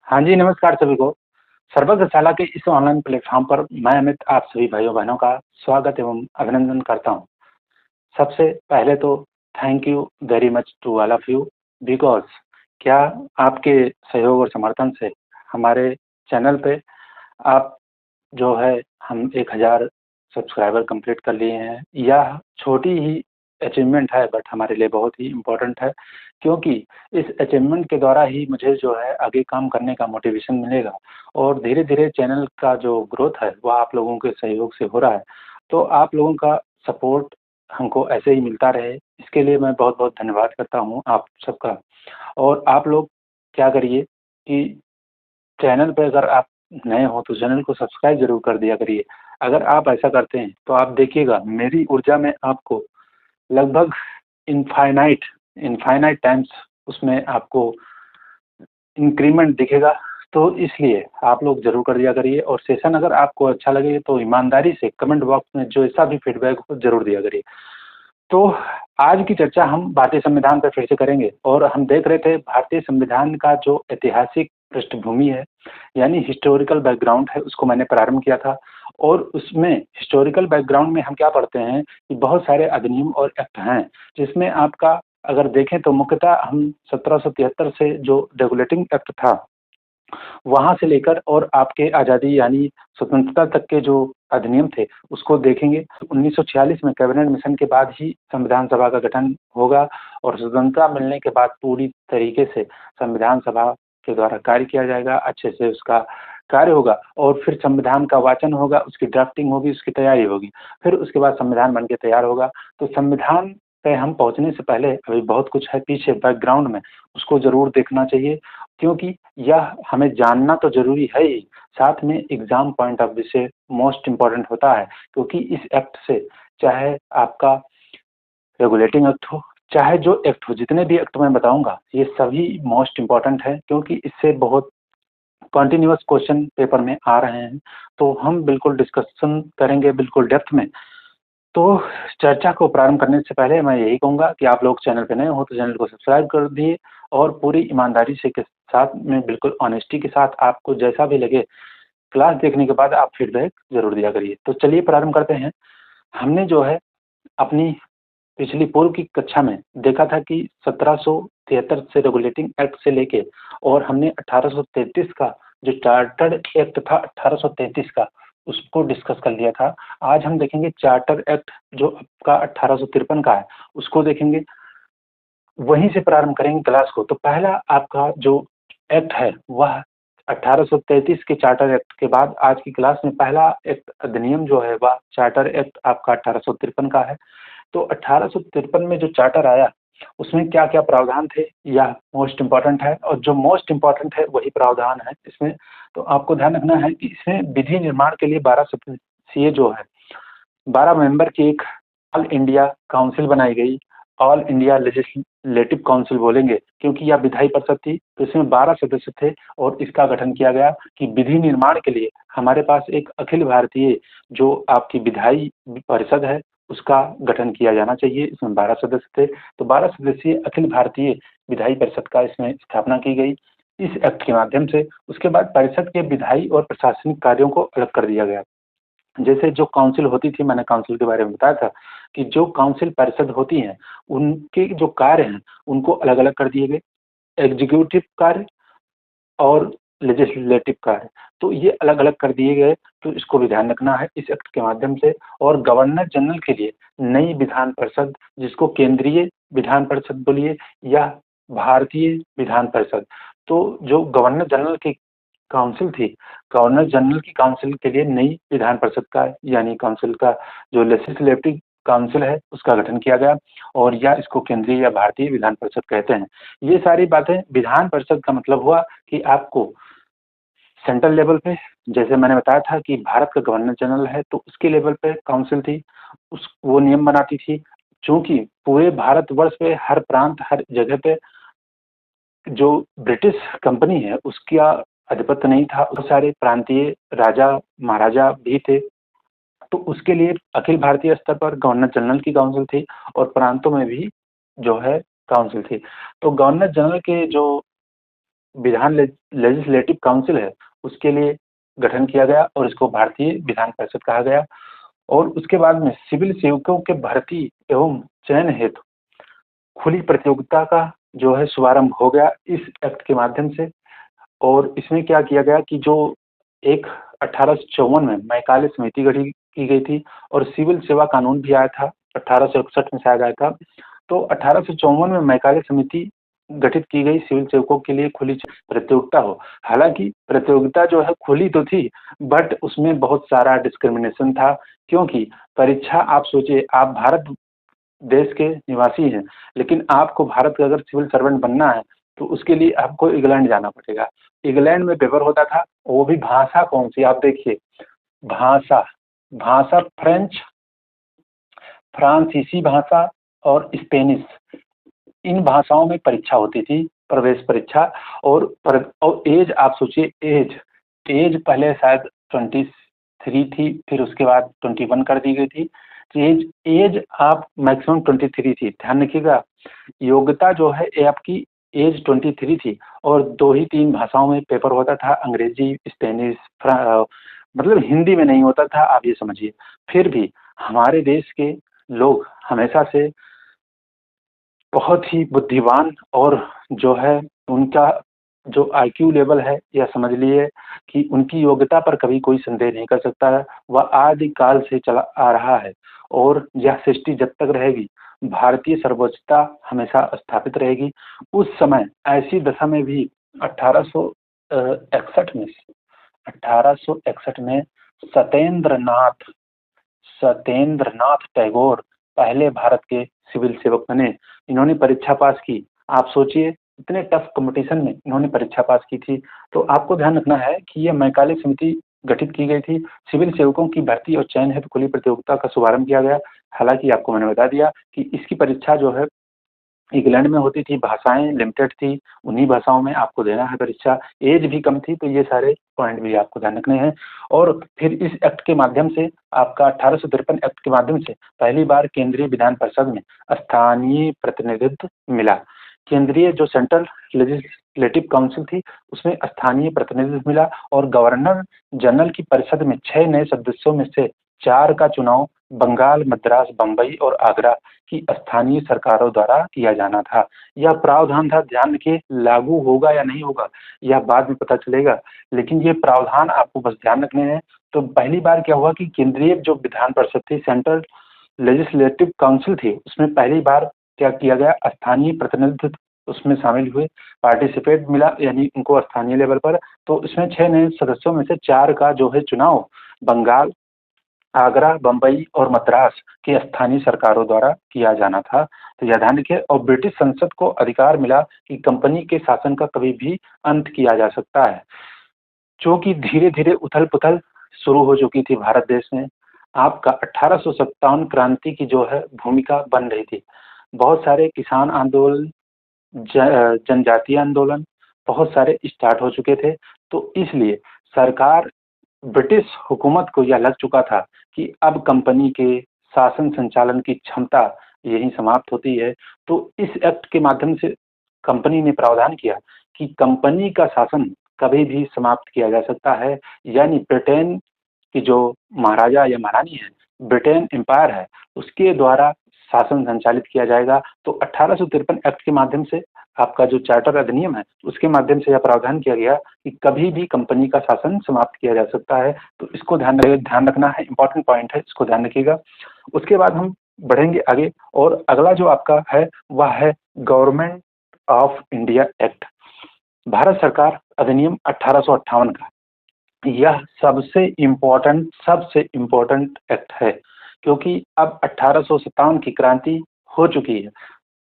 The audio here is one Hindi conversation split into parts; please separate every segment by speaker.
Speaker 1: हाँ जी, नमस्कार सभी को। सर्वगतशाला के इस ऑनलाइन प्लेटफ़ॉर्म पर मैं अमित आप सभी भाइयों-बहनों का स्वागत एवं अभिनंदन करता हूँ। सबसे पहले तो thank you very much to all of you because क्या आपके सहयोग और समर्थन से हमारे चैनल पे आप जो है हम 1000 सब्सक्राइबर कंप्लीट कर लिए हैं। यह छोटी ही अचीवमेंट है बट हमारे लिए बहुत ही इम्पोर्टेंट है क्योंकि इस अचीवमेंट के द्वारा ही मुझे जो है आगे काम करने का मोटिवेशन मिलेगा और धीरे-धीरे चैनल का जो ग्रोथ है वह आप लोगों के सहयोग से हो रहा है। तो आप लोगों का सपोर्ट हमको ऐसे ही मिलता रहे, इसके लिए मैं बहुत-बहुत धन्यवाद करता हूँ आप सबका। और आप लोग क्या करिए कि चैनल पे अगर आप नए हो तो चैनल को सब्सक्राइब ज़रूर कर दिया करिए। अगर आप ऐसा करते हैं तो आप देखिएगा मेरी ऊर्जा में आपको लगभग इनफ़ाइनाइट इनफ़ाइनाइट टाइम्स उसमें आपको इंक्रीमेंट दिखेगा। तो इसलिए आप लोग ज़रूर कर दिया करिए और सेशन अगर आपको अच्छा लगे तो ईमानदारी से कमेंट बॉक्स में जैसा भी फीडबैक हो ज़रूर दिया करिए। तो आज की चर्चा हम भारतीय संविधान पर फिर से करेंगे और हम देख रहे थे भारतीय संविधान का जो ऐतिहासिक पृष्ठभूमि है, यानी हिस्टोरिकल बैकग्राउंड है, उसको मैंने प्रारंभ किया था और उसमें हिस्टोरिकल बैकग्राउंड में हम क्या पढ़ते हैं कि बहुत सारे अधिनियम और एक्ट हैं, जिसमें आपका अगर देखें तो मुख्यतः हम 1773 से जो रेगुलेटिंग एक्ट था, वहाँ से लेकर और आपके आज़ादी यानी स्वतंत्रता तक के जो अधिनियम थे, उसको देखेंगे। 1946 में कैबिनेट मिशन के बाद ही संविधान सभा का गठन होगा और स्वतंत्रता मिलने के बाद पूरी तरीके से संविधान सभा के द्वारा कार्य किया जाएगा, अच्छे से उसका कार्य होगा और फिर संविधान का वाचन होगा, उसकी ड्राफ्टिंग होगी, उसकी तैयारी होगी। फिर उसके बाद संविधान बन के तैयार होगा। तो संविधान पे हम पहुँचने से पहले अभी बहुत कुछ है पीछे बैकग्राउंड में, उसको ज़रूर देखना चाहिए क्योंकि यह हमें जानना तो ज़रूरी है ही, साथ में एग्ज़ाम पॉइंट ऑफ व्यू से मोस्ट इम्पोर्टेंट होता है क्योंकि इस एक्ट से चाहे आपका रेगुलेटिंग एक्ट हो, चाहे जो एक्ट हो, जितने भी एक्ट मैं बताऊँगा, ये सभी मोस्ट इम्पोर्टेंट है क्योंकि इससे बहुत कंटीन्यूअस क्वेश्चन पेपर में आ रहे हैं। तो हम बिल्कुल डिस्कशन करेंगे बिल्कुल डेप्थ में। तो चर्चा को प्रारंभ करने से पहले मैं यही कहूँगा कि आप लोग चैनल पे नए हो तो चैनल को सब्सक्राइब कर दिए और पूरी ईमानदारी से के साथ में बिल्कुल ऑनेस्टी के साथ आपको जैसा भी लगे क्लास देखने के बाद आप फीडबैक ज़रूर दिया करिए। तो चलिए प्रारंभ करते हैं। हमने जो है अपनी पिछली पूर्व की कक्षा में देखा था कि 1773 से रेगुलेटिंग एक्ट से लेके और हमने 1833 का जो चार्टर्ड एक्ट था 1833 का, उसको डिस्कस कर लिया था। आज हम देखेंगे चार्टर एक्ट जो आपका 1853 का है, उसको देखेंगे। वहीं से प्रारंभ करेंगे क्लास को। तो पहला आपका जो एक्ट है वह 1833 के चार्टर एक्ट के बाद आज की क्लास में पहला एक्ट अधिनियम जो है वह चार्टर एक्ट आपका 1853 का है। तो 1853 में जो चार्टर आया, उसमें क्या-क्या प्रावधान थे, यह मोस्ट इम्पोर्टेंट है और जो मोस्ट इम्पोर्टेंट है वही प्रावधान है इसमें। तो आपको ध्यान रखना है कि इसमें विधि निर्माण के लिए 12 सदस्यीय जो है 12 मेंबर की एक ऑल इंडिया काउंसिल बनाई गई। ऑल इंडिया लेजिस्लेटिव काउंसिल बोलेंगे क्योंकि यह विधायी परिषद थी, तो इसमें 12 सदस्य थे और इसका गठन किया गया कि विधि निर्माण के लिए हमारे पास एक अखिल भारतीय जो आपकी विधायी परिषद है, उसका गठन किया जाना चाहिए। इसमें 12 सदस्य थे, तो 12 सदस्यीय अखिल भारतीय विधायी परिषद का इसमें स्थापना की गई, इस एक्ट के माध्यम से। उसके बाद परिषद के विधायी और प्रशासनिक कार्यों को अलग कर दिया गया। जैसे जो काउंसिल होती थी, मैंने काउंसिल के बारे में बताया था कि जो काउंसिल परिषद होती हैं, उनके जो कार्य हैं, उनको अलग-अलग कर दिए गए। एग्जीक्यूटिव कार्य और लेजिस्लेटिव कार्य, तो ये अलग-अलग कर दिए गए, तो इसको भी ध्यान रखना है इस एक्ट के माध्यम से। और गवर्नर जनरल के लिए नई विधान परिषद, जिसको केंद्रीय विधान परिषद बोलिए या भारतीय विधान परिषद, तो जो गवर्नर जनरल की काउंसिल थी, गवर्नर जनरल की काउंसिल के लिए नई विधान परिषद का यानी काउंसिल का जो लेजिस्लेटिव काउंसिल है, उसका गठन किया गया और या इसको केंद्रीय या भारतीय विधान परिषद कहते हैं। ये सारी बातें विधान परिषद का मतलब हुआ कि आपको सेंट्रल लेवल पे, जैसे मैंने बताया था कि भारत का गवर्नर जनरल है, तो उसके लेवल पे काउंसिल थी, उस वो नियम बनाती थी। चूँकि पूरे भारतवर्ष पे हर प्रांत, हर जगह पे जो ब्रिटिश कंपनी है, उसका आधिपत्य नहीं था, बहुत सारे प्रांतीय राजा, महाराजा भी थे। तो उसके लिए अखिल भारतीय स्तर पर गवर्नर जनरल की काउंसिल थी और प्रांतों में भी जो है काउंसिल थी। तो गवर्नर जनरल के जो विधान लेजिस्लेटिव काउंसिल है उसके लिए गठन किया गया और इसको भारतीय विधान परिषद कहा गया। और उसके बाद में सिविल सेवकों के भर्ती एवं चयन हेतु खुली प्रतियोगिता का जो है शुभारंभ हो गया इस एक्ट के माध्यम से। और इसमें क्या किया गया कि जो एक 1854 में मैकाले समिति गठित की गई थी और सिविल सेवा कानून भी आया था 1861 में से आया था। तो 1854 में मैकाले समिति गठित की गई सिविल सेवकों के लिए खुली प्रतियोगिता हो। हालांकि प्रतियोगिता जो है खुली तो थी बट उसमें बहुत सारा डिस्क्रिमिनेशन था, क्योंकि परीक्षा आप सोचिए आप भारत देश के निवासी हैं लेकिन आपको भारत का अगर सिविल सर्वेंट बनना है तो उसके लिए आपको इंग्लैंड जाना पड़ेगा। इंग्लैंड में पेपर होता था, वो भी भाषा कौन सी आप देखिए, भाषा भाषा फ्रेंच, फ्रांसीसी भाषा और स्पेनिश, इन भाषाओं में परीक्षा होती थी, प्रवेश परीक्षा। और एज आप सोचिए, एज एज पहले शायद 23 थी, फिर उसके बाद 21 कर दी गई थी। एज एज आप मैक्सिमम 23 थी, ध्यान रखिएगा। योग्यता जो है ये आपकी एज 23 थी और 2 ही 3 भाषाओं में पेपर होता था, अंग्रेजी, स्पेनिश, मतलब हिंदी में नहीं होता था, आप ये समझिए। फिर भी हमारे देश के लोग हमेशा से बहुत ही बुद्धिमान और जो है उनका जो आईक्यू लेवल है या समझ लिए कि उनकी योग्यता पर कभी कोई संदेह नहीं कर सकता है। वह आदिकाल से चला आ रहा है और यह सृष्टि जब तक रहेगी भारतीय सर्वोच्चता हमेशा स्थापित रहेगी। उस समय ऐसी दशा में भी 1861 में 1861 में सत्येंद्र नाथ सत्येंद्र नाथ टैगोर पहले भारत के सिविल सेवक बने। इन्होंने परीक्षा पास की, आप सोचिए इतने टफ कंपटीशन में इन्होंने परीक्षा पास की थी। तो आपको ध्यान रखना है कि यह मैकाले समिति गठित की गई थी, सिविल सेवकों की भर्ती और चयन हेतु खुली प्रतियोगिता का शुभारंभ किया गया। हालांकि आपको मैंने बता दिया कि इसकी परीक्षा जो है इंग्लैंड में होती थी, भाषाएं लिमिटेड थी, उन्हीं भाषाओं में आपको देना है परीक्षा, एज भी कम थी, तो ये सारे पॉइंट भी आपको ध्यान रखने हैं। और फिर इस एक्ट के माध्यम से आपका 1853 एक्ट के माध्यम से पहली बार केंद्रीय विधान परिषद में स्थानीय प्रतिनिधित्व मिला। केंद्रीय जो सेंट्रल लेजिस्लेटिव काउंसिल थी उसमें स्थानीय प्रतिनिधित्व मिला और गवर्नर जनरल की परिषद में 6 नए सदस्यों में से 4 का चुनाव बंगाल, मद्रास, बंबई और आगरा की स्थानीय सरकारों द्वारा किया जाना था। यह प्रावधान था, ध्यान रखिए, लागू होगा या नहीं होगा यह बाद में पता चलेगा, लेकिन ये प्रावधान आपको बस ध्यान रखने हैं। तो पहली बार क्या हुआ कि केंद्रीय जो विधान परिषद थी, सेंट्रल लेजिस्लेटिव काउंसिल थी, उसमें पहली बार क्या किया गया, स्थानीय प्रतिनिधित्व उसमें शामिल हुए, पार्टिसिपेट मिला यानी उनको स्थानीय लेवल पर। तो इसमें 6 नए सदस्यों में से 4 का जो है चुनाव बंगाल, आगरा, बंबई और मद्रास की स्थानीय सरकारों द्वारा किया जाना था। तो यह ध्यान रखिए। और ब्रिटिश संसद को अधिकार मिला कि कंपनी के शासन का कभी भी अंत किया जा सकता है, जो कि धीरे धीरे उथल पुथल शुरू हो चुकी थी भारत देश में। आपका 1857 क्रांति की जो है भूमिका बन रही थी। बहुत सारे किसान आंदोलन, जनजातीय आंदोलन बहुत सारे स्टार्ट हो चुके थे। तो इसलिए सरकार, ब्रिटिश हुकूमत को यह लग चुका था कि अब कंपनी के शासन संचालन की क्षमता यहीं समाप्त होती है। तो इस एक्ट के माध्यम से कंपनी ने प्रावधान किया कि कंपनी का शासन कभी भी समाप्त किया जा सकता है, यानी ब्रिटेन की जो महाराजा या महारानी है, ब्रिटेन एम्पायर है, उसके द्वारा शासन संचालित किया जाएगा। तो 1853 एक्ट के माध्यम से आपका जो चार्टर अधिनियम है उसके माध्यम से यह प्रावधान किया गया कि कभी भी कंपनी का शासन समाप्त किया जा सकता है। तो इसको ध्यान रखना है, इंपॉर्टेंट पॉइंट है, इसको ध्यान रखिएगा। उसके बाद हम बढ़ेंगे आगे और अगला जो आपका है वह है government of India act, Bharat सरकार अधिनियम 1858 का। यह सबसे इम्पोर्टेंट एक्ट है, क्योंकि अब 1857 की क्रांति हो चुकी है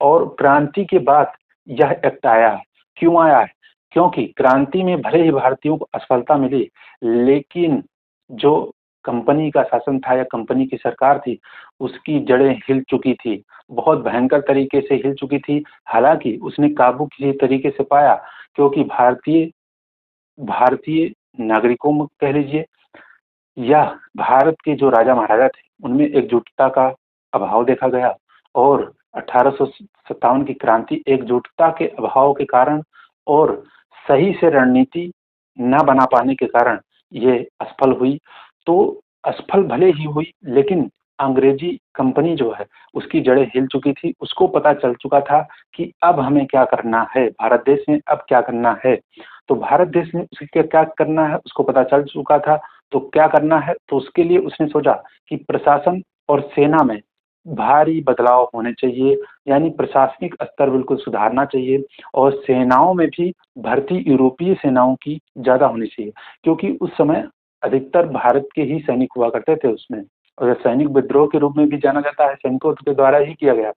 Speaker 1: और क्रांति के बाद यह एक्ट आया है। क्यों आया है? क्योंकि क्रांति में भले ही भारतीयों को असफलता मिली, लेकिन जो कंपनी का शासन था या कंपनी की सरकार थी उसकी जड़ें हिल चुकी थी, बहुत भयंकर तरीके से हिल चुकी थी। हालांकि उसने काबू किसी तरीके से पाया, क्योंकि भारतीय भारतीय नागरिकों में कह लीजिए या भारत के जो राजा महाराजा थे उनमें एकजुटता का अभाव देखा गया। और 1857 की क्रांति एकजुटता के अभाव के कारण और सही से रणनीति ना बना पाने के कारण ये असफल हुई। तो असफल भले ही हुई, लेकिन अंग्रेजी कंपनी जो है उसकी जड़ें हिल चुकी थी। उसको पता चल चुका था कि अब हमें क्या करना है, भारत देश में अब क्या करना है। तो भारत देश में उसे क्या क्या करना है उसको पता चल चुका था। तो क्या करना है, तो उसके लिए उसने सोचा कि प्रशासन और सेना में भारी बदलाव होने चाहिए, यानी प्रशासनिक स्तर बिल्कुल सुधारना चाहिए। और सेनाओं में भी भर्ती यूरोपीय सेनाओं की ज़्यादा होनी चाहिए, क्योंकि उस समय अधिकतर भारत के ही सैनिक हुआ करते थे उसमें। और सैनिक विद्रोह के रूप में भी जाना जाता है, सैनिकों के द्वारा ही किया गया।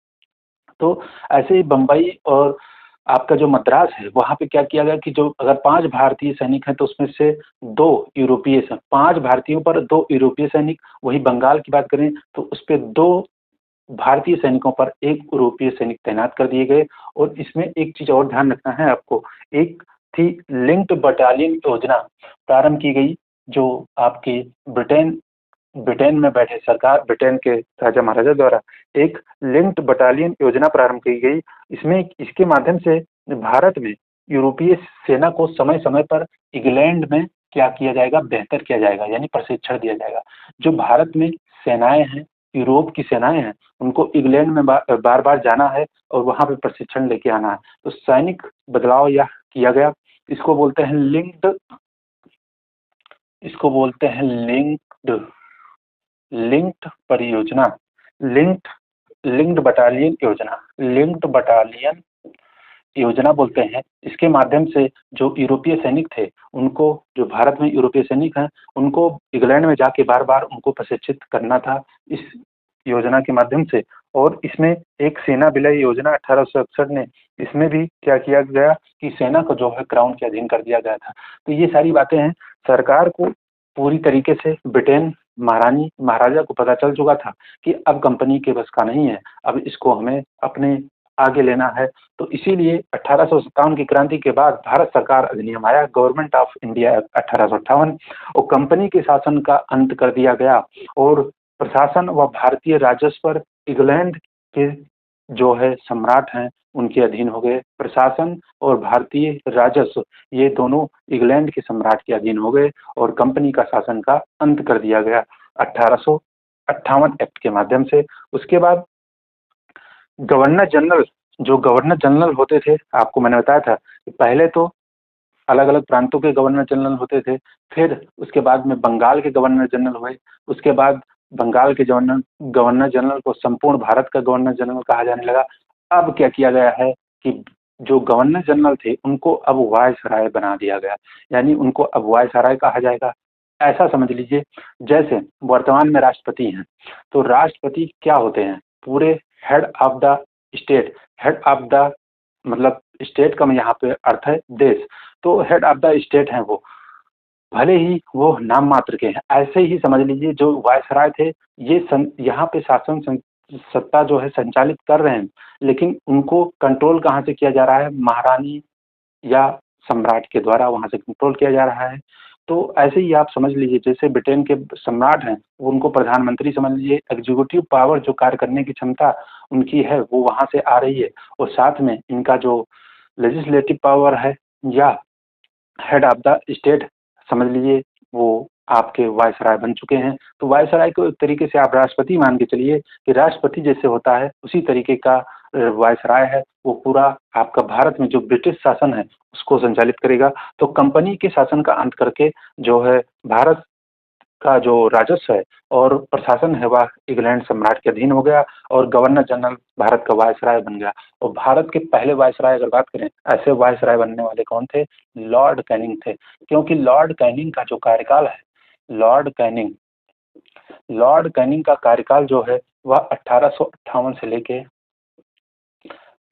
Speaker 1: तो ऐसे ही बम्बई और आपका जो मद्रास है, वहाँ पे क्या किया गया कि जो अगर 5 भारतीय सैनिक हैं, तो उसमें से 2 यूरोपीय 5 भारतीयों पर 2 यूरोपीय सैनिक। वहीं बंगाल की बात करें तो उस पे 2 भारतीय सैनिकों पर 1 यूरोपीय सैनिक तैनात कर दिए गए। और इसमें एक चीज़ और ध्यान रखना है आपको, एक थी लिंक्ड बटालियन योजना प्रारंभ की गई, जो आपकी ब्रिटेन ब्रिटेन में बैठे सरकार, ब्रिटेन के राजा महाराजा द्वारा एक लिंक्ड बटालियन योजना प्रारंभ की गई। इसमें इसके माध्यम से भारत में यूरोपीय सेना को समय समय पर इंग्लैंड में क्या किया जाएगा, बेहतर किया जाएगा, यानी प्रशिक्षण दिया जाएगा। जो भारत में सेनाएं हैं, यूरोप की सेनाएं हैं, उनको इंग्लैंड में बार बार जाना है और वहां पे प्रशिक्षण लेके आना है। तो सैनिक बदलाव यह किया गया। इसको बोलते हैं लिंक्ड इसको बोलते हैं लिंक्ड लिंक्ड परियोजना, लिंक्ड लिंक्ड बटालियन योजना, लिंक्ड बटालियन योजना बोलते हैं। इसके माध्यम से जो यूरोपीय सैनिक थे, उनको, जो भारत में यूरोपीय सैनिक हैं, उनको इंग्लैंड में जाके बार बार उनको प्रशिक्षित करना था इस योजना के माध्यम से। और इसमें एक सेना विलय योजना 1861 ने, इसमें भी क्या किया गया कि सेना को जो है क्राउन के अधीन कर दिया गया था। तो ये सारी बातें हैं। सरकार को पूरी तरीके से ब्रिटेन महारानी महाराजा को पता चल चुका था कि अब कंपनी के बस का नहीं है, अब इसको हमें अपने आगे लेना है। तो इसीलिए 1857 की क्रांति के बाद भारत सरकार अधिनियम आया, गवर्नमेंट ऑफ इंडिया एक्ट 1858, और कंपनी के शासन का अंत कर दिया गया। और प्रशासन व भारतीय राजस्व पर इंग्लैंड के जो है सम्राट हैं, उनके अधीन हो गए। प्रशासन और भारतीय राजस्व ये दोनों इंग्लैंड के सम्राट के अधीन हो गए और कंपनी का शासन का अंत कर दिया गया 1858 एक्ट के माध्यम से। उसके बाद गवर्नर जनरल, जो गवर्नर जनरल होते थे, आपको मैंने बताया था कि पहले तो अलग अलग प्रांतों के गवर्नर जनरल होते थे, फिर उसके बाद में बंगाल के गवर्नर जनरल हुए। उसके बाद बंगाल के गवर्नर गवर्नर जनरल को संपूर्ण भारत का गवर्नर जनरल कहा जाने लगा। अब क्या किया गया है कि जो गवर्नर जनरल थे उनको अब वायसराय बना दिया गया, यानी उनको अब वायसराय कहा जाएगा। ऐसा समझ लीजिए जैसे वर्तमान में राष्ट्रपति हैं, तो राष्ट्रपति क्या होते हैं, पूरे head of the state, head of the मतलब स्टेट का यहाँ पे अर्थ है देश। तो हेड ऑफ द स्टेट हैं वो, भले ही वो नाम मात्र के हैं। ऐसे ही समझ लीजिए जो वायसराय थे, ये यहाँ पे सत्ता जो है संचालित कर रहे हैं, लेकिन उनको कंट्रोल कहाँ से किया जा रहा है, महारानी या सम्राट के द्वारा वहाँ से कंट्रोल किया जा रहा है। तो ऐसे ही आप समझ लीजिए जैसे ब्रिटेन के सम्राट हैं, वो उनको प्रधानमंत्री समझ लीजिए। एग्जीक्यूटिव पावर जो कार्य करने की क्षमता उनकी है वो वहाँ से आ रही है। और साथ में इनका जो लेजिस्लेटिव पावर है या हेड ऑफ द स्टेट समझ लीजिए, वो आपके वायसराय बन चुके हैं। तो वायसराय को एक तरीके से आप राष्ट्रपति मान के चलिए कि राष्ट्रपति जैसे होता है उसी तरीके का वायसराय है। वो पूरा आपका भारत में जो ब्रिटिश शासन है उसको संचालित करेगा। तो कंपनी के शासन का अंत करके जो है भारत का जो राजस्व है और प्रशासन है वह इंग्लैंड सम्राट के अधीन हो गया और गवर्नर जनरल भारत का वायसराय बन गया। और भारत के पहले वायसराय अगर बात करें, ऐसे वायसराय बनने वाले कौन थे, लॉर्ड कैनिंग थे। क्योंकि लॉर्ड कैनिंग का जो कार्यकाल है, लॉर्ड कैनिंग लॉर्ड कैनिंग का कार्यकाल जो है वह 1858 से लेके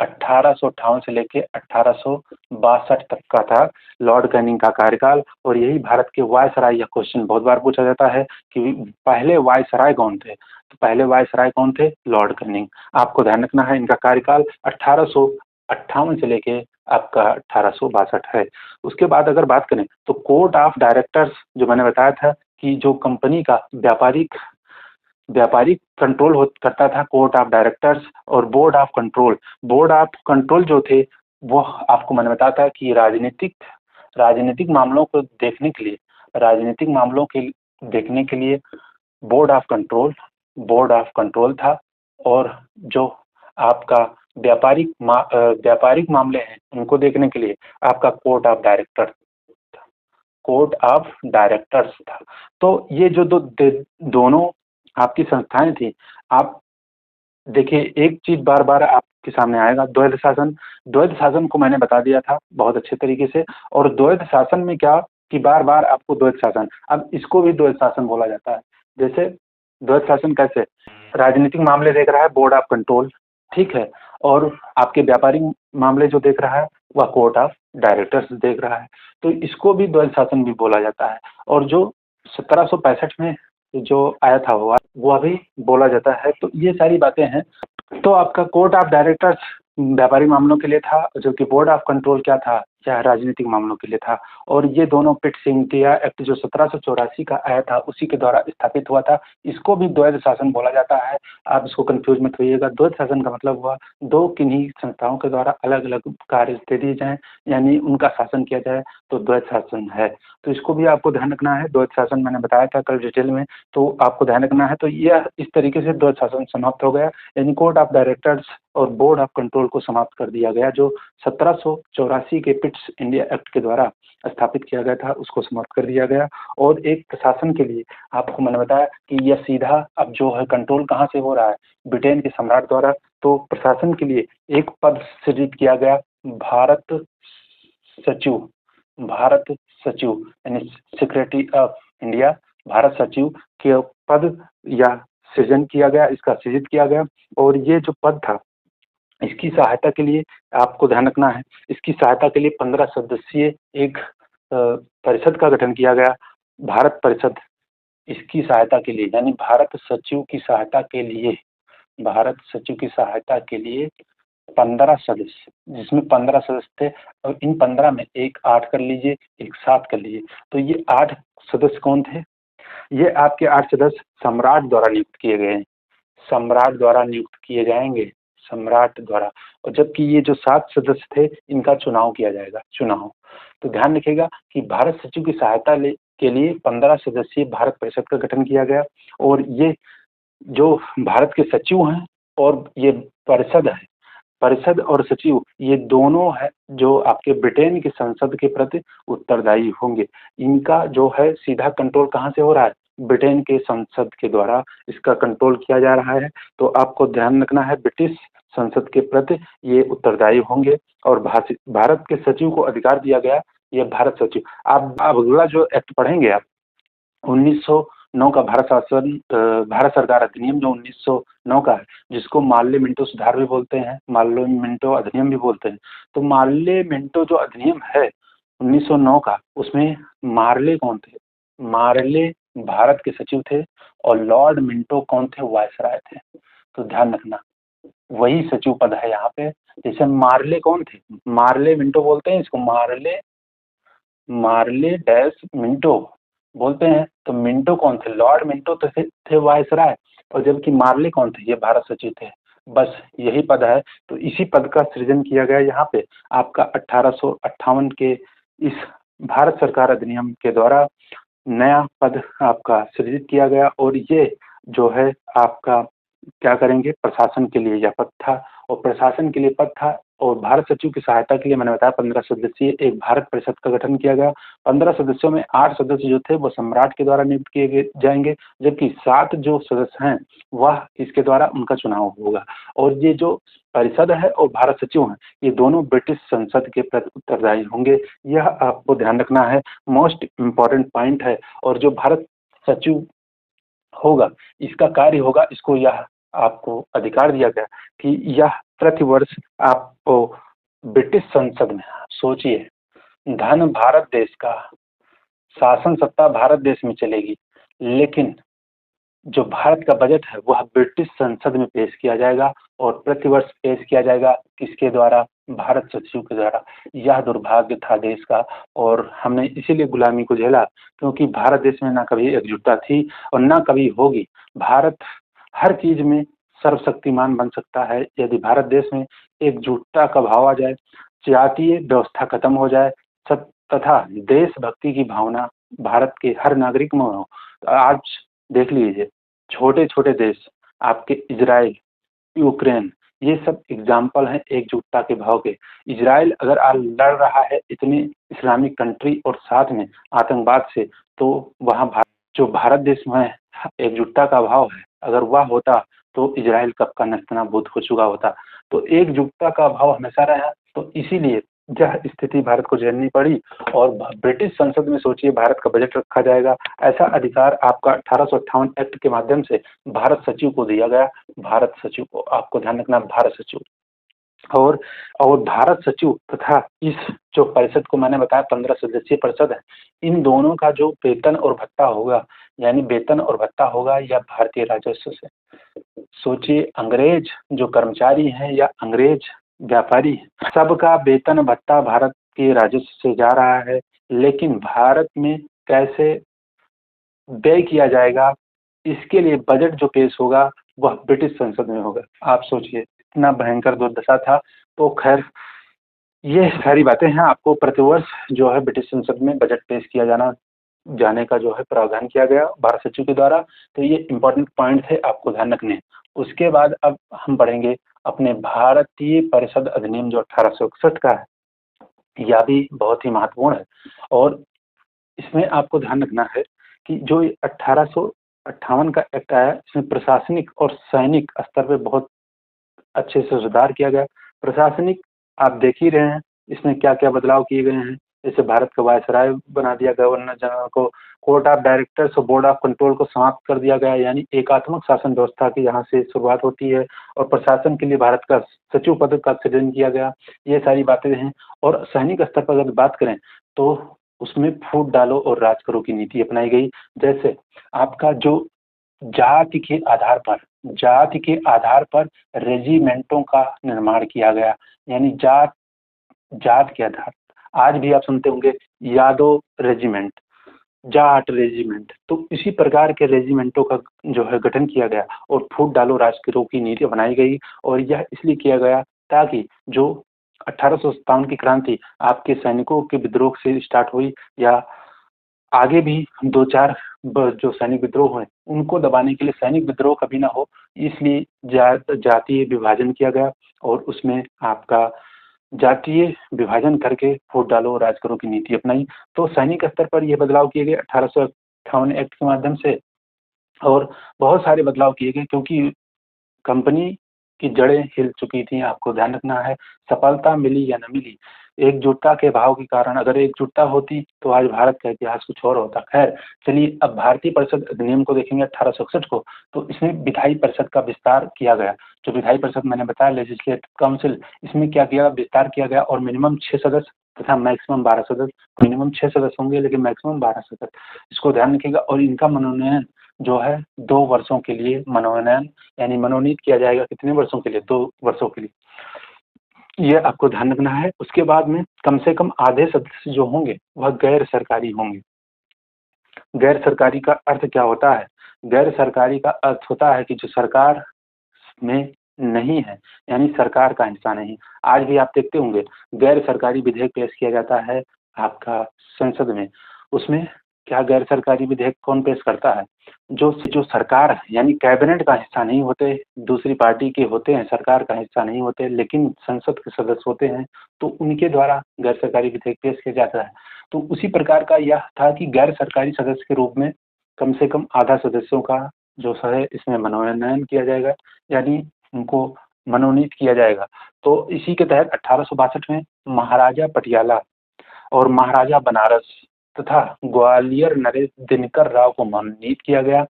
Speaker 1: 1862 तक का था लॉर्ड कैनिंग का कार्यकाल। और यही भारत के वायसराय, यह क्वेश्चन बहुत बार पूछा जाता है कि पहले वायसराय कौन थे, तो पहले वायसराय कौन थे, लॉर्ड कैनिंग। आपको ध्यान रखना है इनका कार्यकाल 1858 से लेके आपका 1862 है। उसके बाद अगर बात करें तो कोर्ट ऑफ डायरेक्टर्स, जो मैंने बताया था कि जो कंपनी का व्यापारिक कंट्रोल करता था, कोर्ट ऑफ डायरेक्टर्स और बोर्ड ऑफ कंट्रोल जो थे वो आपको मैंने बताया था कि राजनीतिक राजनीतिक मामलों को देखने के लिए बोर्ड ऑफ कंट्रोल था, और जो आपका व्यापारिक मामले हैं उनको देखने के लिए आपका कोर्ट ऑफ डायरेक्टर्स था। तो ये जो दोनों आपकी संस्थाएं थी, आप देखिए एक चीज बार बार आपके सामने आएगा, द्वैध शासन को मैंने बता दिया था बहुत अच्छे तरीके से। और द्वैध शासन में क्या कि बार बार आपको द्वैध शासन, अब इसको भी द्वैध शासन बोला जाता है। जैसे द्वैध शासन कैसे, राजनीतिक मामले देख रहा है बोर्ड ऑफ कंट्रोल, ठीक है, और आपके व्यापारिक मामले जो देख रहा है वह कोर्ट ऑफ डायरेक्टर्स देख रहा है, तो इसको भी द्वैध शासन भी बोला जाता है। और जो 1765 में जो आया था वो अभी बोला जाता है। तो ये सारी बातें हैं। तो आपका कोर्ट ऑफ डायरेक्टर्स व्यापारिक मामलों के लिए था, जो कि बोर्ड ऑफ कंट्रोल क्या था, क्या राजनीतिक मामलों के लिए था। और ये दोनों पिट्स इंडिया एक्ट जो 1784 का आया था उसी के द्वारा स्थापित हुआ था। इसको भी द्वैध शासन बोला जाता है, आप इसको कंफ्यूज मत होइएगा। द्वैध शासन का मतलब हुआ दो किन्हीं संस्थाओं के द्वारा अलग अलग कार्य दे दिए जाएं, यानी उनका शासन किया जाए, तो द्वैध शासन है। तो इसको भी आपको ध्यान रखना है। द्वैध शासन मैंने बताया था कल डिटेल में, तो आपको ध्यान रखना है। तो यह इस तरीके से द्वैध शासन समाप्त हो गया, यानी कोर्ट ऑफ डायरेक्टर्स और बोर्ड ऑफ कंट्रोल को समाप्त कर दिया गया, जो 1784 के पिट्स इंडिया एक्ट के द्वारा स्थापित किया गया था, उसको समाप्त कर दिया गया। और एक प्रशासन के लिए आपको मैंने बताया कि यह सीधा अब जो है कंट्रोल कहाँ से हो रहा है, ब्रिटेन के सम्राट द्वारा। तो प्रशासन के लिए एक पद सृजित किया गया, भारत सचिव यानी सेक्रेटरी ऑफ इंडिया, भारत सचिव के पद या सृजन किया गया, इसका सृजित किया गया। और ये जो पद था, इसकी सहायता के लिए आपको ध्यान रखना है, इसकी सहायता के लिए 15 सदस्यीय एक परिषद का गठन किया गया, भारत परिषद। इसकी सहायता के लिए यानी भारत सचिव की सहायता के लिए 15 सदस्य, जिसमें 15 सदस्य थे, और इन 15 में एक 8 कर लीजिए, एक 7 कर लीजिए। तो ये 8 सदस्य कौन थे? ये आपके 8 सदस्य सम्राट द्वारा नियुक्त किए गए हैं, सम्राट द्वारा नियुक्त किए जाएंगे, सम्राट द्वारा। और जबकि ये जो 7 सदस्य थे इनका चुनाव किया जाएगा, चुनाव। तो ध्यान रखिएगा कि भारत सचिव की सहायता के लिए 15 सदस्यीय भारत परिषद का गठन किया गया। और ये जो भारत के सचिव हैं और ये परिषद और सचिव, ये दोनों है जो आपके ब्रिटेन की संसद के प्रति उत्तरदायी होंगे। इनका जो है सीधा कंट्रोल कहाँ से हो रहा है, ब्रिटेन के संसद के द्वारा इसका कंट्रोल किया जा रहा है। तो आपको ध्यान रखना है, ब्रिटिश संसद के प्रति ये उत्तरदायी होंगे। और भारत के सचिव को अधिकार दिया गया, ये भारत सचिव। आप अगला जो एक्ट पढ़ेंगे आप 1909 का भारत सरकार अधिनियम जो 1909 का है, जिसको मार्ले मिंटो सुधार भी बोलते हैं, मार्ले मिंटो अधिनियम भी बोलते हैं। तो मार्ले मिंटो जो अधिनियम है 1909 का, उसमें मार्ले कौन थे? मार्ले भारत के सचिव थे, और लॉर्ड मिंटो कौन थे? वायसराय थे। तो ध्यान रखना, वही सचिव पद है यहाँ पे। जैसे मार्ले कौन थे? मार्ले मिंटो बोलते हैं इसको, मार्ले डैश मिंटो बोलते हैं। तो मिंटो कौन थे? लॉर्ड मिंटो तो थे वायसराय, और जबकि मार्ले कौन थे? ये भारत सचिव थे। बस यही पद है। तो इसी पद का सृजन किया गया यहाँ पे आपका 1858 के इस भारत सरकार अधिनियम के द्वारा नया पद आपका सृजित किया गया। और ये जो है आपका क्या करेंगे, प्रशासन के लिए यह पद था, और प्रशासन के लिए पद था। और भारत सचिव की सहायता के लिए मैंने बताया 15 सदस्यीय एक भारत परिषद का गठन किया गया। 15 सदस्यों में 8 सदस्य जो थे वो सम्राट के द्वारा नियुक्त किए जाएंगे, जबकि 7 जो सदस्य हैं वह इसके द्वारा उनका चुनाव होगा। और ये जो परिषद है और भारत सचिव हैं, ये दोनों ब्रिटिश संसद के प्रति उत्तरदायी होंगे। यह आपको ध्यान रखना है, मोस्ट इम्पॉर्टेंट पॉइंट है। और जो भारत सचिव होगा, इसका कार्य होगा, इसको यह आपको अधिकार दिया गया कि यह प्रति वर्ष आपको ब्रिटिश संसद में, सोचिए, धन भारत देश का, शासन सत्ता भारत देश में चलेगी, लेकिन जो भारत का बजट है वह ब्रिटिश संसद में पेश किया जाएगा, और प्रतिवर्ष पेश किया जाएगा किसके द्वारा? भारत सचिव के द्वारा। यह दुर्भाग्य था देश का, और हमने इसीलिए गुलामी को झेला, क्योंकि भारत देश में ना कभी एकजुटता थी और ना कभी होगी। भारत हर चीज में सर्वशक्तिमान बन सकता है यदि भारत देश में एकजुटता का भाव आ जाए, जातीय व्यवस्था खत्म हो जाए, सब तथा देशभक्ति की भावना भारत के हर नागरिक में हो। आज देख लीजिए, छोटे छोटे देश आपके इजराइल, यूक्रेन, ये सब एग्जाम्पल हैं एकजुटता के भाव के। इजराइल अगर आज लड़ रहा है इतनी इस्लामिक कंट्री और साथ में आतंकवाद से, तो वहाँ जो भारत देश में एकजुटता का भाव है, अगर वह होता तो इजराइल कब का नेस्तनाबूद हो चुका होता। तो एकजुटता का भाव हमेशा रहा, तो इसीलिए यह स्थिति भारत को झेलनी पड़ी। और ब्रिटिश संसद में सोचिए भारत का बजट रखा जाएगा, ऐसा अधिकार आपका 1858 एक्ट के माध्यम से भारत सचिव को दिया गया। भारत सचिव को, आपको ध्यान रखना, भारत सचिव और भारत सचिव तथा इस जो परिषद को मैंने बताया 15 सदस्यीय परिषद है, इन दोनों का जो वेतन और भत्ता होगा, यानी वेतन और भत्ता होगा या भारतीय राजस्व से। सोचिए, अंग्रेज जो कर्मचारी हैं या अंग्रेज व्यापारी, सबका वेतन भत्ता भारत के राजस्व से जा रहा है, लेकिन भारत में कैसे व्यय किया जाएगा, इसके लिए बजट जो पेश होगा वह ब्रिटिश संसद में होगा। आप सोचिए, इतना भयंकर दुर्दशा था। तो खैर, ये सारी बातें हैं। आपको प्रतिवर्ष जो है ब्रिटिश संसद में बजट पेश किया जाने का जो है प्रावधान किया गया भारत सचिव के द्वारा। तो ये इंपॉर्टेंट पॉइंट थे, आपको ध्यान रखने हैं। उसके बाद अब हम बढ़ेंगे अपने भारतीय परिषद अधिनियम जो 1861 का है। यह भी बहुत ही महत्वपूर्ण है और इसमें आपको ध्यान रखना है कि जो 1858 का एक्ट आया, इसमें प्रशासनिक और सैनिक स्तर पे बहुत अच्छे से सुधार किया गया। प्रशासनिक आप देख ही रहे हैं, इसमें क्या क्या बदलाव किए गए हैं। जैसे भारत का वायसराय बना दिया गवर्नर जनरल को, कोर्ट ऑफ डायरेक्टर्स और बोर्ड ऑफ कंट्रोल को समाप्त कर दिया गया, यानी एकात्मक शासन व्यवस्था की यहाँ से शुरुआत होती है। और प्रशासन के लिए भारत का सचिव पद का सृजन किया गया। ये सारी बातें हैं। और सैनिक स्तर पर अगर बात करें तो उसमें फूट डालो और राज करो की नीति अपनाई गई। जैसे आपका जो जाति के आधार पर रेजिमेंटों का निर्माण किया गया, यानी जात जात के आधार। आज भी आप सुनते होंगे यादव रेजिमेंट, जाट रेजिमेंट, तो इसी प्रकार के रेजिमेंटों का जो है गठन किया गया और फूट डालो राज करो की नीति बनाई गई। और यह इसलिए किया गया ताकि जो 1857 की क्रांति आपके सैनिकों के विद्रोह से स्टार्ट हुई, या आगे भी दो चार जो सैनिक विद्रोह हुए उनको दबाने के लिए सैनिक विद्रोह कभी ना हो, इसलिए जातीय विभाजन किया गया। और उसमें आपका जातीय विभाजन करके वोट डालो राज करो की नीति अपनाई। तो सैनिक स्तर पर यह बदलाव किए गए 1858 एक्ट के माध्यम से। और बहुत सारे बदलाव किए गए क्योंकि कंपनी की जड़ें हिल चुकी थी। आपको ध्यान रखना है, सफलता मिली या न मिली, एकजुटता के भाव के कारण अगर एकजुटता होती तो आज भारत का इतिहास कुछ और होता। खैर चलिए, अब भारतीय परिषद अधिनियम को देखेंगे 1861 को। तो इसमें विधायी परिषद का विस्तार किया गया। जो विधायी परिषद मैंने बताया, लेजिस्लेटिव काउंसिल, इसमें क्या किया, विस्तार किया गया। और मिनिमम 6 सदस्य तथा मैक्सिमम 12 सदस्य। मिनिमम 6 सदस्य होंगे लेकिन मैक्सिमम 12 सदस्य, इसको ध्यान रखिएगा। और इनका मनोनयन जो है 2 वर्षों के लिए मनोनयन, यानी मनोनीत किया जाएगा। कितने वर्षों के लिए? 2 वर्षों के लिए, ये आपको ध्यान रखना है। उसके बाद में कम से कम आधे सदस्य जो होंगे वह गैर सरकारी होंगे। गैर सरकारी का अर्थ क्या होता है? गैर सरकारी का अर्थ होता है कि जो सरकार में नहीं है, यानी सरकार का हिस्सा नहीं। आज भी आप देखते होंगे गैर सरकारी विधेयक पेश किया जाता है आपका संसद में। उसमें क्या गैर सरकारी विधेयक कौन पेश करता है? जो सरकार है, यानी कैबिनेट का हिस्सा नहीं होते, दूसरी पार्टी के होते हैं, सरकार का हिस्सा नहीं होते लेकिन संसद के सदस्य होते हैं, तो उनके द्वारा गैर सरकारी विधेयक पेश किया जाता है। तो उसी प्रकार का यह था कि गैर सरकारी सदस्य के रूप में कम से कम आधा सदस्यों का जो है इसमें मनोनयन किया जाएगा, यानी उनको मनोनीत किया जाएगा। तो इसी के तहत 1862 में महाराजा पटियाला और महाराजा बनारस तथा ग्वालियर नरेश दिनकर राव को मनोनीत किया गया।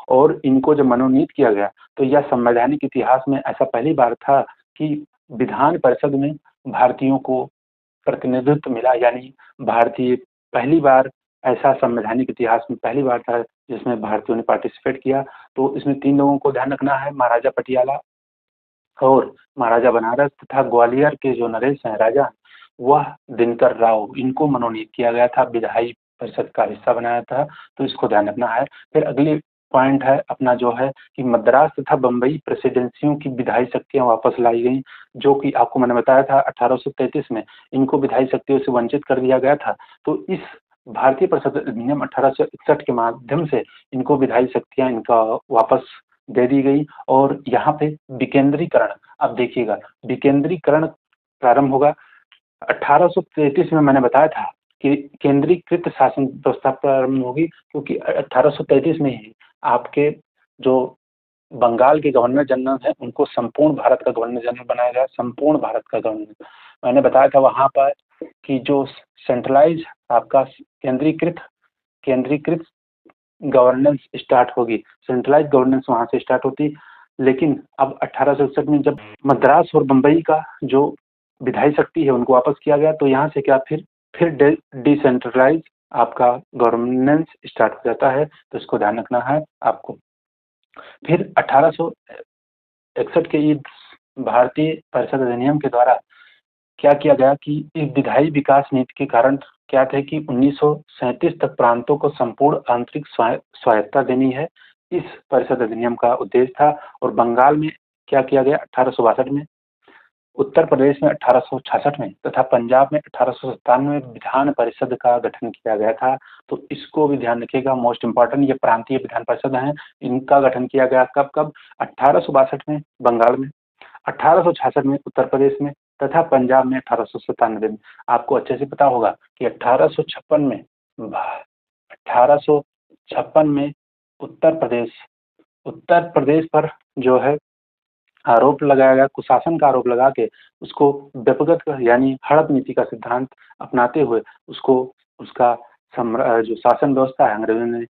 Speaker 1: और इनको जब मनोनीत किया गया तो यह संवैधानिक इतिहास में ऐसा पहली बार था कि विधान परिषद में भारतीयों को प्रतिनिधित्व मिला, यानी भारतीय पहली बार, ऐसा संवैधानिक इतिहास में पहली बार था जिसमें भारतीयों ने पार्टिसिपेट किया। तो इसमें 3 लोगों को ध्यान रखना है, महाराजा पटियाला और महाराजा बनारस तथा ग्वालियर के जो नरेश हैं राजा, वह दिनकर राव, इनको मनोनीत किया गया था, विधायी परिषद का हिस्सा बनाया था। तो इसको ध्यान रखना है। फिर अगली पॉइंट है अपना जो है कि मद्रास तथा बम्बई प्रेसिडेंसियों की विधायी शक्तियां वापस लाई गई, जो कि आपको मैंने बताया था 1833 में इनको विधायी शक्तियों से वंचित कर दिया गया था। तो इस भारतीय परिषद अधिनियम 1861 के माध्यम से इनको विधायी शक्तियां इनका वापस दे दी गई और यहाँ पे विकेंद्रीकरण, अब देखिएगा विकेंद्रीकरण प्रारंभ होगा 1833 में। मैंने बताया था कि केंद्रीकृत शासन व्यवस्था प्रारंभ होगी, क्योंकि 1833 में ही आपके जो बंगाल के गवर्नर जनरल हैं उनको संपूर्ण भारत का गवर्नर जनरल बनाया गया, संपूर्ण भारत का गवर्नर। मैंने बताया था वहां पर कि जो सेंट्रलाइज आपका केंद्रीकृत केंद्रीकृत गवर्नेंस स्टार्ट होगी, सेंट्रलाइज गवर्नेंस वहां से स्टार्ट होती। लेकिन अब 1861 में जब मद्रास और बंबई का जो विधायी शक्ति है उनको वापस किया गया, तो यहाँ से क्या फिर डिसेंट्रलाइज आपका गवर्नेंस स्टार्ट हो जाता है। तो इसको ध्यान रखना है आपको। फिर 1861 के इस भारतीय परिषद अधिनियम के द्वारा क्या किया गया कि इस विधायी विकास नीति के कारण क्या थे कि 1937 तक प्रांतों को संपूर्ण आंतरिक स्वायत्तता देनी है, इस परिषद अधिनियम का उद्देश्य था। और बंगाल में क्या किया गया 1862 में, उत्तर प्रदेश में 1866 में तथा पंजाब में 1897 में विधान परिषद का गठन किया गया था। तो इसको भी ध्यान रखिएगा, मोस्ट इंपॉर्टेंट, ये प्रांतीय विधान परिषद हैं, इनका गठन किया गया कब कब 1862 में बंगाल में, 1866 में उत्तर प्रदेश में तथा पंजाब में 1897 में। आपको अच्छे से पता होगा कि 1856 में उत्तर प्रदेश पर जो है आरोप लगाया गया, कुशासन का आरोप लगा के उसको व्यपगत यानी हड़प नीति का सिद्धांत अपनाते हुए उसको उसका जो शासन व्यवस्था है अंग्रेजों ने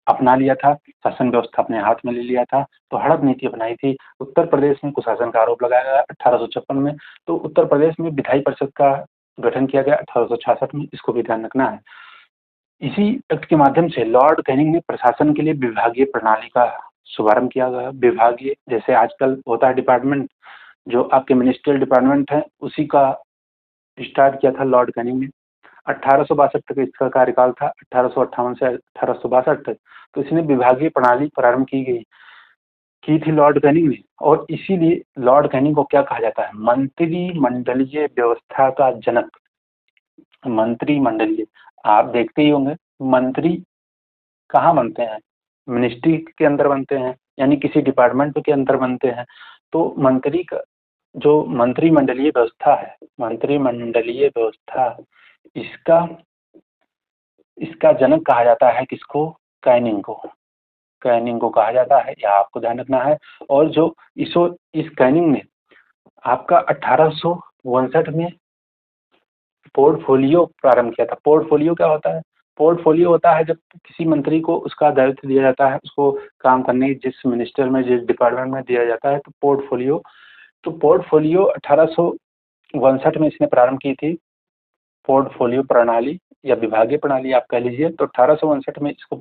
Speaker 1: अपना लिया था, शासन व्यवस्था अपने हाथ में ले लिया था। तो हड़प नीति अपनाई थी। उत्तर प्रदेश में कुशासन का आरोप लगाया गया 1856 में। तो उत्तर प्रदेश में विधायी परिषद का गठन किया गया 1866 में, इसको भी ध्यान रखना है। इसी एक्ट के माध्यम से लॉर्ड कैनिंग ने प्रशासन के लिए विभागीय प्रणाली का शुभारंभ किया गया। विभागीय जैसे आजकल होता है डिपार्टमेंट, जो आपके मिनिस्ट्रियल डिपार्टमेंट है, उसी का स्टार्ट किया था लॉर्ड कैनिंग ने। 1862 तक इसका कार्यकाल था, 1858 से 1862 तक। तो इसने विभागीय प्रणाली प्रारंभ की थी लॉर्ड कैनिंग ने। और इसीलिए लॉर्ड कैनिंग को क्या कहा जाता है, मंत्रिमंडलीय व्यवस्था का जनक। मंत्रिमंडलीय, आप देखते ही होंगे मंत्री कहाँ बनते हैं, मिनिस्ट्री के अंदर बनते हैं, यानी किसी डिपार्टमेंट के अंदर बनते हैं। तो मंत्री का जो मंत्रिमंडलीय व्यवस्था है, मंत्रिमंडलीय व्यवस्था, इसका जनक कहा जाता है किसको, कैनिंग को। कैनिंग को कहा जाता है, यह आपको ध्यान रखना है। और जो इस कैनिंग ने आपका 1859 में पोर्टफोलियो प्रारंभ किया था। पोर्टफोलियो क्या होता है, पोर्टफोलियो होता है जब किसी मंत्री को उसका दायित्व दिया जाता है, उसको काम करने जिस मिनिस्टर में जिस डिपार्टमेंट में दिया जाता है, तो पोर्टफोलियो। तो पोर्टफोलियो 1859 में इसने प्रारंभ की थी, पोर्टफोलियो प्रणाली या विभागीय प्रणाली आप कह लीजिए। तो 1859 में इसको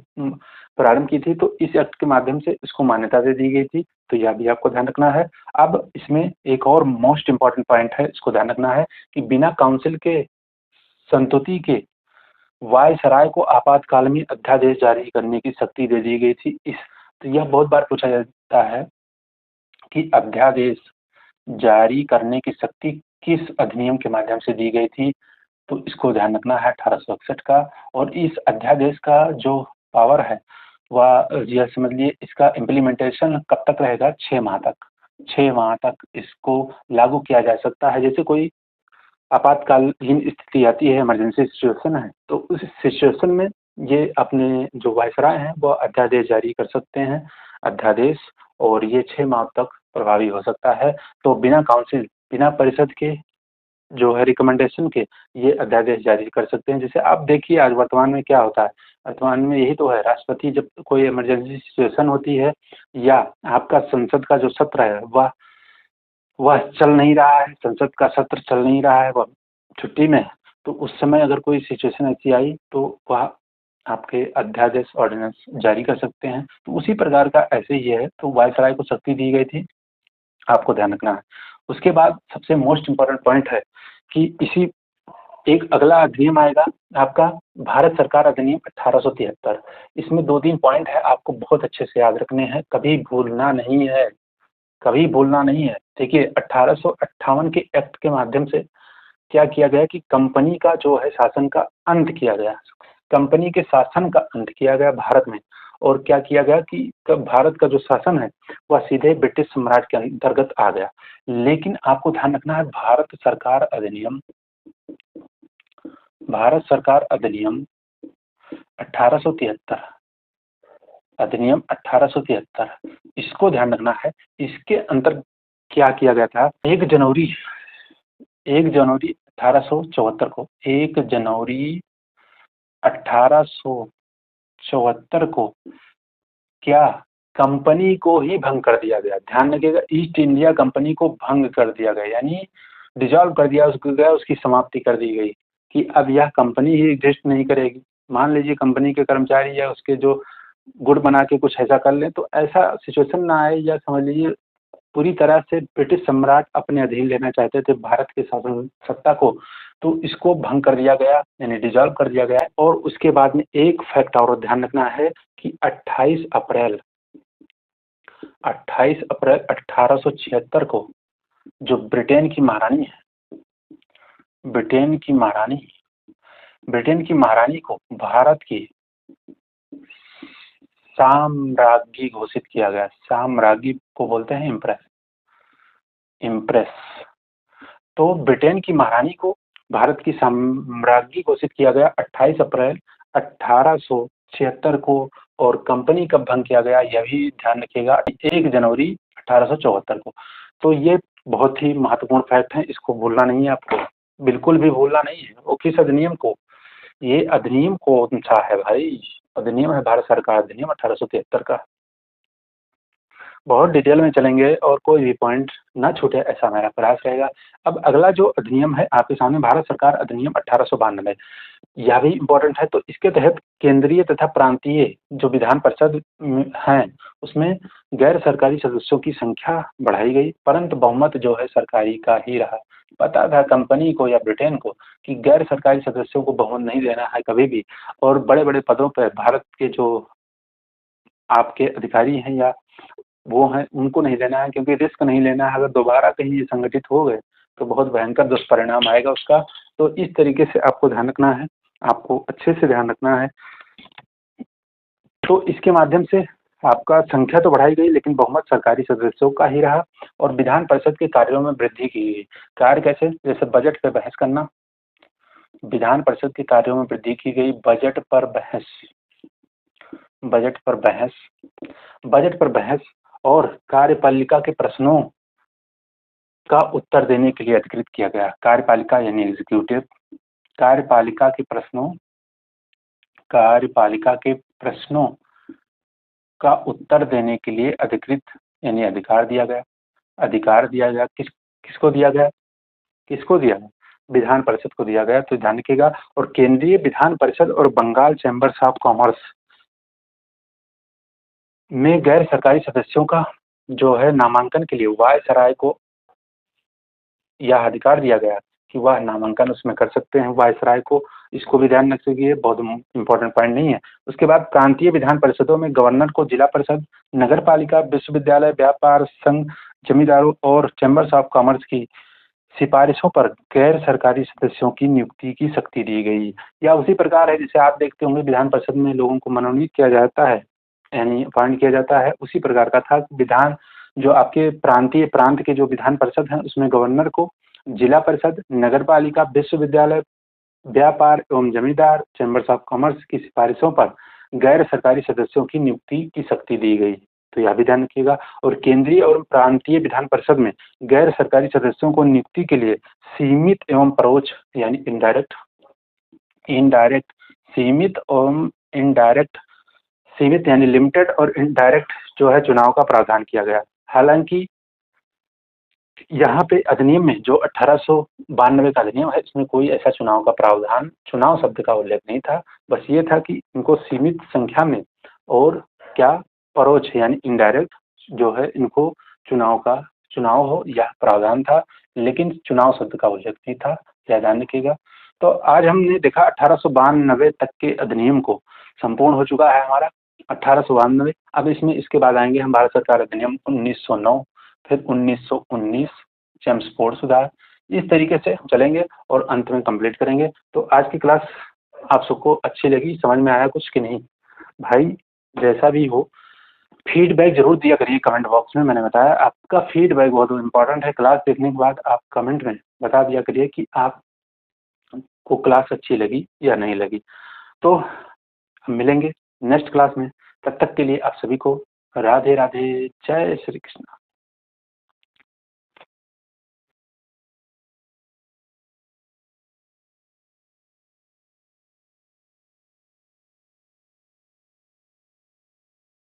Speaker 1: प्रारंभ की थी। तो इस एक्ट के माध्यम से इसको मान्यता दे दी गई थी। तो यह भी आपको ध्यान रखना है। अब इसमें एक और मोस्ट इंपॉर्टेंट पॉइंट है, इसको ध्यान रखना है कि बिना काउंसिल के संतुति के वायसराय को आपातकाल में अध्यादेश जारी करने की शक्ति दे दी गई थी। तो यह बहुत बार पूछा जाता है कि अध्यादेश जारी करने की शक्ति किस अधिनियम के माध्यम से दी गई थी। तो इसको ध्यान रखना है 1861 का। और इस अध्यादेश का जो पावर है वह यह समझ लिए, इसका इम्प्लीमेंटेशन कब तक रहेगा, 6 माह तक। 6 माह तक इसको लागू किया जा सकता है। जैसे कोई आपातकालीन स्थिति आती है, इमरजेंसी सिचुएशन है, तो उस सिचुएशन में ये अपने जो वायसराय हैं वो अध्यादेश जारी कर सकते हैं, अध्यादेश। और ये 6 माह तक प्रभावी हो सकता है। तो बिना काउंसिल, बिना परिषद के जो है रिकमेंडेशन के ये अध्यादेश जारी कर सकते हैं। जैसे आप देखिए आज वर्तमान में क्या होता है, वर्तमान में यही तो है, राष्ट्रपति जब कोई इमरजेंसी सिचुएशन होती है या आपका संसद का जो सत्र है वह चल नहीं रहा है, संसद का सत्र चल नहीं रहा है, वह छुट्टी में है, तो उस समय अगर कोई सिचुएशन ऐसी आई तो वह आपके अध्यादेश ऑर्डिनेंस जारी कर सकते हैं। तो उसी प्रकार का ऐसे ही है। तो वायसराय को शक्ति दी गई थी, आपको ध्यान रखना है। उसके बाद सबसे मोस्ट इम्पोर्टेंट पॉइंट है कि इसी एक अगला अधिनियम आएगा आपका भारत सरकार अधिनियम 1873। इसमें 2-3 पॉइंट है, आपको बहुत अच्छे से याद रखने हैं, कभी भूलना नहीं है, कभी भूलना नहीं है। देखिए 1858 के एक्ट के माध्यम से क्या किया गया कि कंपनी का जो है शासन का अंत किया गया, कंपनी के शासन का अंत किया गया भारत में। और क्या किया गया कि भारत का जो शासन है वह सीधे ब्रिटिश सम्राट के अंतर्गत आ गया। लेकिन आपको ध्यान रखना है, भारत सरकार अधिनियम 1873, अधिनियम 1873, इसको ध्यान रखना है। इसके अंतर क्या किया गया था, 1 जनवरी 1874 को, 1 जनवरी 1874 को क्या कंपनी को ही भंग कर दिया गया। ध्यान रखिएगा, ईस्ट इंडिया कंपनी को भंग कर दिया गया, यानी डिजॉल्व कर दिया गया, उसकी समाप्ति कर दी गई कि अब यह कंपनी ही एग्जिस्ट नहीं करेगी। मान लीजिए कंपनी के कर्मचारी या उसके जो गुड़ बना के कुछ ऐसा कर लें, तो ऐसा सिचुएशन ना आए, या समझ लीजिए पूरी तरह से ब्रिटिश सम्राट अपने अधीन लेना चाहते थे भारत के शासन सत्ता को, तो इसको भंग कर दिया गया, यानी डिजॉल्व कर दिया गया। और उसके बाद में एक फैक्ट और ध्यान रखना है कि 28 अप्रैल 1876 को जो ब्रिटेन की महारानी है, ब्रिटेन की महारानी को भारत की साम्राज्ञी घोषित किया गया। साम्राज्ञी को बोलते हैं इम्प्रेस। तो ब्रिटेन की महारानी को भारत की साम्राज्ञी घोषित किया गया 28 अप्रैल 1876 को। और कंपनी कब भंग किया गया यह भी ध्यान रखिएगा, 1 जनवरी 1874 को। तो ये बहुत ही महत्वपूर्ण फैक्ट है, इसको भूलना नहीं है, आपको बिल्कुल भी भूलना नहीं है। वो किस अधिनियम को, ये अधिनियम कौन सा है भाई, अधिनियम है भारत सरकार अधिनियम 1873 का। बहुत डिटेल में चलेंगे और कोई भी पॉइंट ना छूटे, ऐसा मेरा प्रयास रहेगा। अब अगला जो अधिनियम है आपके सामने, भारत सरकार अधिनियम 1892, यह भी इम्पोर्टेंट है। तो इसके तहत केंद्रीय तथा प्रांतीय जो विधान परिषद हैं उसमें गैर सरकारी सदस्यों की संख्या बढ़ाई गई, परंतु बहुमत जो है सरकारी का ही रहा। पता था कंपनी को या ब्रिटेन को कि गैर सरकारी सदस्यों को बहुमत नहीं देना है कभी भी, और बड़े बड़े पदों पर भारत के जो आपके अधिकारी हैं या वो हैं उनको नहीं देना है, क्योंकि रिस्क नहीं लेना है। अगर दोबारा कहीं ये संगठित हो गए तो बहुत भयंकर दुष्परिणाम आएगा उसका। तो इस तरीके से आपको ध्यान रखना है, आपको अच्छे से ध्यान रखना है। तो इसके माध्यम से आपका संख्या तो बढ़ाई गई, लेकिन बहुमत सरकारी सदस्यों का ही रहा। और विधान परिषद के कार्यों में वृद्धि की गई। कार्य कैसे, जैसे बजट पर बहस करना, विधान परिषद के कार्यों में वृद्धि की गई। बजट पर बहस और कार्यपालिका के प्रश्नों का उत्तर देने के लिए अधिकृत किया गया। कार्यपालिका यानी एग्जीक्यूटिव, कार्यपालिका के प्रश्नों का उत्तर देने के लिए अधिकृत यानी अधिकार दिया गया। किसको दिया गया, विधान परिषद को दिया गया। तो ध्यान रखिएगा। और केंद्रीय विधान परिषद और बंगाल चैम्बर्स ऑफ कॉमर्स में गैर सरकारी सदस्यों का जो है नामांकन के लिए वायसराय को यह अधिकार दिया गया कि वह नामांकन उसमें कर सकते हैं, वायसराय को। इसको भी ध्यान रखिए, बहुत इंपॉर्टेंट पॉइंट नहीं है। उसके बाद प्रांतीय विधान परिषदों में गवर्नर को जिला परिषद, नगर पालिका, विश्वविद्यालय, व्यापार संघ, जमींदारों और चैम्बर्स ऑफ कॉमर्स की सिफारिशों पर गैर सरकारी सदस्यों की नियुक्ति की शक्ति दी गई। या उसी प्रकार है जिसे आप देखते होंगे विधान परिषद में लोगों को मनोनीत किया जाता है, यानी अपॉइंट किया जाता है, उसी प्रकार का था। विधान जो आपके प्रांत के जो विधान परिषद हैं उसमें गवर्नर को, जिला परिषद, नगर पालिका, विश्वविद्यालय, व्यापार एवं जमींदार, चैम्बर्स ऑफ कॉमर्स की सिफारिशों पर गैर सरकारी सदस्यों की नियुक्ति की शक्ति दी गई। तो यह भी ध्यान रखिएगा। और केंद्रीय और प्रांतीय विधान परिषद में गैर सरकारी सदस्यों को नियुक्ति के लिए सीमित एवं परोक्ष यानी इनडायरेक्ट, सीमित यानी लिमिटेड और इनडायरेक्ट जो है चुनाव का प्रावधान किया गया। हालांकि यहाँ पे अधिनियम में जो 1892 का अधिनियम है इसमें कोई ऐसा चुनाव का प्रावधान, चुनाव शब्द का उल्लेख नहीं था। बस ये था कि इनको सीमित संख्या में और क्या परोक्ष यानी इनडायरेक्ट जो है इनको चुनाव हो यह प्रावधान था, लेकिन चुनाव शब्द का उल्लेख नहीं था। ध्यान रखिएगा। तो आज हमने देखा 1892 तक के अधिनियम को संपूर्ण हो चुका है हमारा 1892। अब इसमें इसके बाद आएंगे हम भारत सरकार अधिनियम 1909, फिर 1919 जेम्स फोर्ड सुधार। इस तरीके से हम चलेंगे और अंत में कंप्लीट करेंगे। तो आज की क्लास आप सबको अच्छी लगी, समझ में आया कुछ कि नहीं? भाई जैसा भी हो फीडबैक जरूर दिया करिए कमेंट बॉक्स में। मैंने बताया आपका फीडबैक बहुत इंपॉर्टेंट है। क्लास देखने के बाद आप कमेंट में बता दिया करिए कि आपको क्लास अच्छी लगी या नहीं लगी। तो हम मिलेंगे नेक्स्ट क्लास में, तब तक के लिए आप सभी को राधे राधे, जय श्री कृष्ण।